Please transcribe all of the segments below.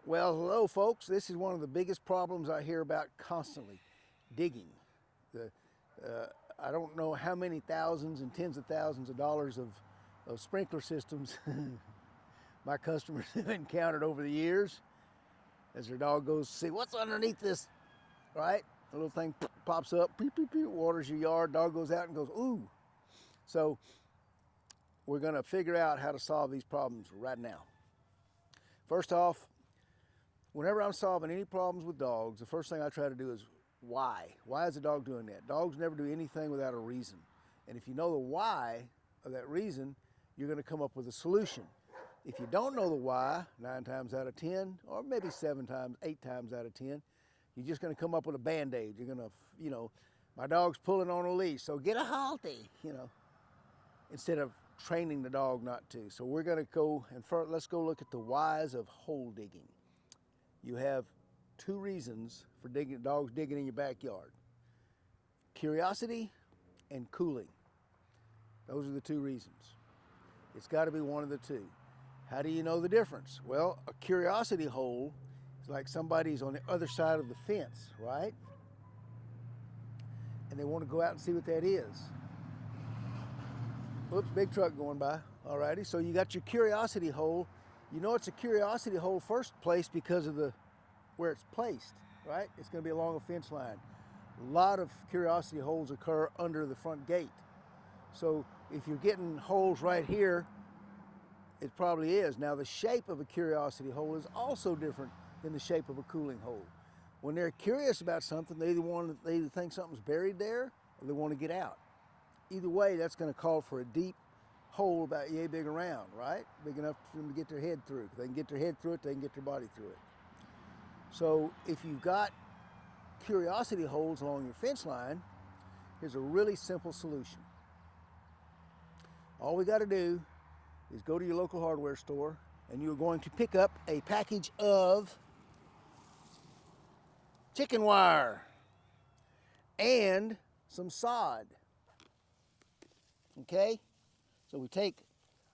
Well, hello, folks. This is one of the biggest problems I hear about constantly, digging. The, I don't know how many thousands and tens of thousands of dollars of sprinkler systems my customers have encountered over the years as their dog goes to see what's underneath this, right? A little thing pops up, peep, peep, peep, waters your yard, dog goes out and goes, ooh. So we're gonna figure out how to solve these problems right now. First off, whenever I'm solving any problems with dogs, the first thing I try to do is why? Why is the dog doing that? Dogs never do anything without a reason. And if you know the why of that reason, you're gonna come up with a solution. If you don't know the why, 9 times out of 10, or maybe 8 times out of 10, you're just gonna come up with a Band-Aid. You're gonna, my dog's pulling on a leash, so get a halty, instead of training the dog not to. So we're gonna go, and first, let's go look at the whys of hole digging. You have 2 reasons for dogs digging in your backyard: curiosity and cooling. Those are the 2 reasons. It's got to be one of the 2. How do you know the difference? Well, a curiosity hole is like somebody's on the other side of the fence, right? And they want to go out and see what that is. Oops, big truck going by. Alrighty, so you got your curiosity hole. You know it's a curiosity hole first place because of where it's placed, right? It's going to be along a fence line. A lot of curiosity holes occur under the front gate. So if you're getting holes right here, it probably is. Now the shape of a curiosity hole is also different than the shape of a cooling hole. When they're curious about something, they either think something's buried there or they want to get out. Either way, that's going to call for a deep hole about yay big around, right? Big enough for them to get their head through. If they can get their head through it, they can get their body through it. So if you've got curiosity holes along your fence line, here's a really simple solution. All we got to do is go to your local hardware store, and you're going to pick up a package of chicken wire and some sod. Okay? So we take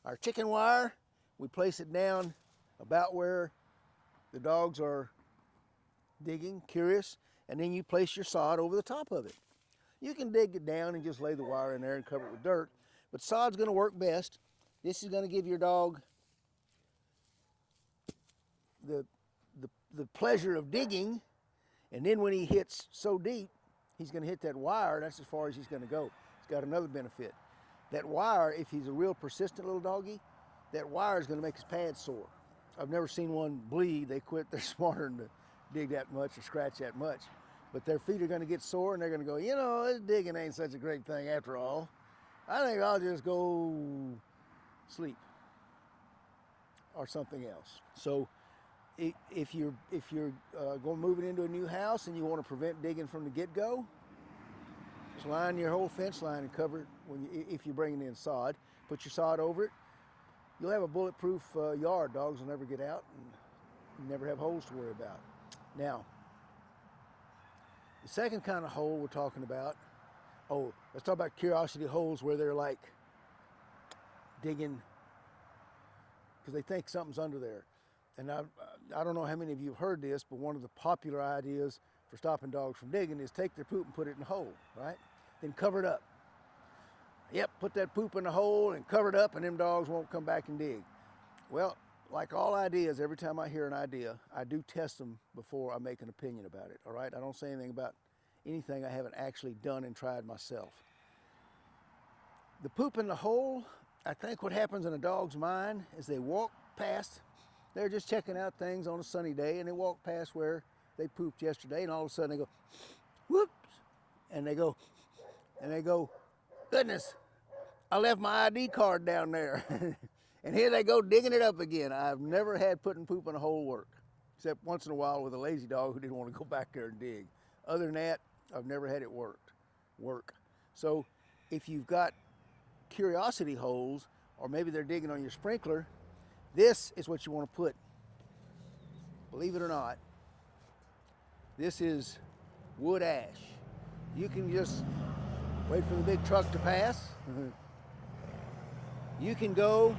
our chicken wire, we place it down about where the dogs are digging, curious, and then you place your sod over the top of it. You can dig it down and just lay the wire in there and cover it with dirt, but sod's gonna work best. This is gonna give your dog the pleasure of digging, and then when he hits so deep, he's gonna hit that wire. That's as far as he's gonna go. It's got another benefit. That wire, if he's a real persistent little doggy, that wire is gonna make his pads sore. I've never seen one bleed. They quit. They're smarter than to dig that much or scratch that much. But their feet are gonna get sore and they're gonna go, this digging ain't such a great thing after all. I think I'll just go sleep or something else. So if you're going moving into a new house and you want to prevent digging from the get-go, just line your whole fence line and cover it if you're bringing in sod. Put your sod over it. You'll have a bulletproof yard. Dogs will never get out and you never have holes to worry about. Now, the second kind of hole we're talking about, let's talk about curiosity holes where they're like digging because they think something's under there. And I don't know how many of you have heard this, but one of the popular ideas for stopping dogs from digging is take their poop and put it in a hole, right? Then cover it up. Yep, put that poop in the hole and cover it up and them dogs won't come back and dig. Well, like all ideas, every time I hear an idea, I do test them before I make an opinion about it, all right? I don't say anything about anything I haven't actually done and tried myself. The poop in the hole, I think what happens in a dog's mind is they walk past, they're just checking out things on a sunny day, and they walk past where they pooped yesterday, and all of a sudden they go, whoops, and they go, goodness, I left my ID card down there. And here they go digging it up again. I've never had putting poop in a hole work, except once in a while with a lazy dog who didn't want to go back there and dig. Other than that, I've never had it work. So if you've got curiosity holes, or maybe they're digging on your sprinkler, this is what you want to put. Believe it or not, this is wood ash. You can just wait for the big truck to pass. You can go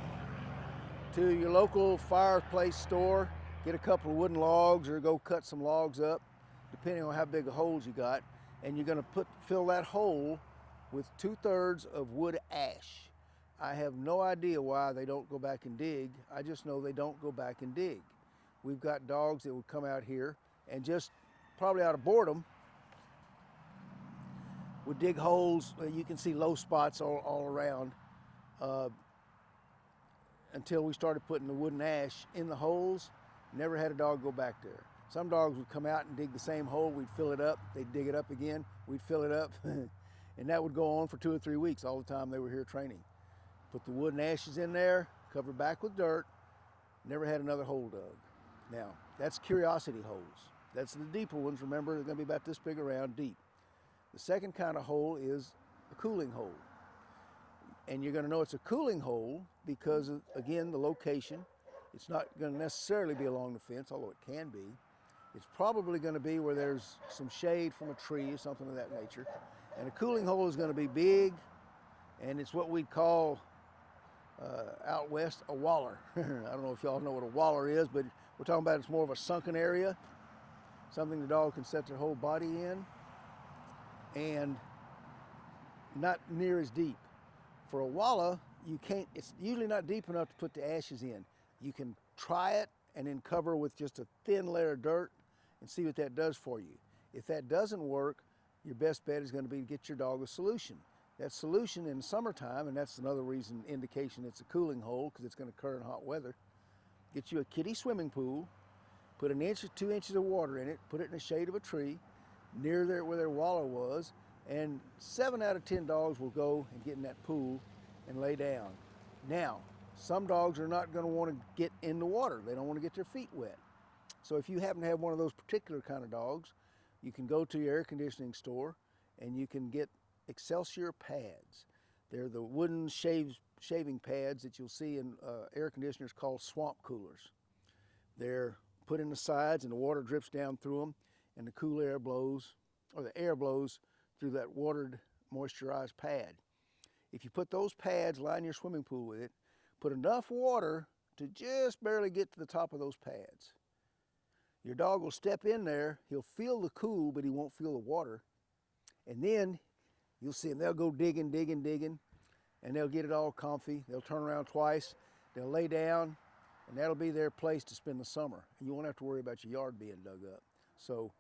to your local fireplace store get a couple of wooden logs or go cut some logs up, depending on how big of holes you got, and you're going to fill that hole with 2/3 of wood ash. I have no idea why they don't go back and dig. I just know they don't go back and dig. We've got dogs that would come out here and just probably out of boredom would dig holes. You can see low spots all around until we started putting the wooden ash in the holes. Never had a dog go back there. Some dogs would come out and dig the same hole. We'd fill it up. They'd dig it up again. We'd fill it up. And that would go on for 2 or 3 weeks all the time they were here training. Put the wooden ashes in there, cover back with dirt. Never had another hole dug. Now, that's curiosity holes. That's the deeper ones. Remember, they're going to be about this big around, deep. The second kind of hole is a cooling hole. And you're going to know it's a cooling hole because of, again, the location. It's not going to necessarily be along the fence, although it can be. It's probably going to be where there's some shade from a tree or something of that nature. And a cooling hole is going to be big, and it's what we'd call out west a waller. I don't know if y'all know what a waller is, but we're talking about it's more of a sunken area, something the dog can set their whole body in, and not near as deep. For a wallow, you can't, it's usually not deep enough to put the ashes in. You can try it and then cover with just a thin layer of dirt and see what that does for you. If that doesn't work, your best bet is going to be to get your dog a solution. That solution in summertime, and that's another reason, indication it's a cooling hole, because it's going to occur in hot weather. Get you a kiddie swimming pool, put 1 inch or 2 inches of water in it, put it in the shade of a tree, near there where their wallow was, and 7 out of 10 dogs will go and get in that pool and lay down. Now, some dogs are not going to want to get in the water. They don't want to get their feet wet. So if you happen to have one of those particular kind of dogs, you can go to your air conditioning store and you can get Excelsior pads. They're the wooden shaving pads that you'll see in air conditioners called swamp coolers. They're put in the sides and the water drips down through them, and the cool air blows, or the air blows through that watered, moisturized pad. If you put those pads, line your swimming pool with it, put enough water to just barely get to the top of those pads. Your dog will step in there, he'll feel the cool, but he won't feel the water. And then you'll see them, they'll go digging, and they'll get it all comfy. They'll turn around twice, they'll lay down, and that'll be their place to spend the summer. And you won't have to worry about your yard being dug up. So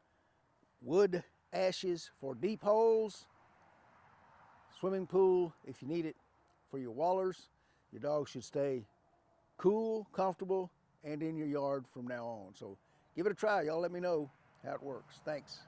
wood ashes for deep holes, swimming pool if you need it for your wallers. Your dog should stay cool, comfortable, and in your yard from now on. So give it a try. Y'all let me know how it works. Thanks.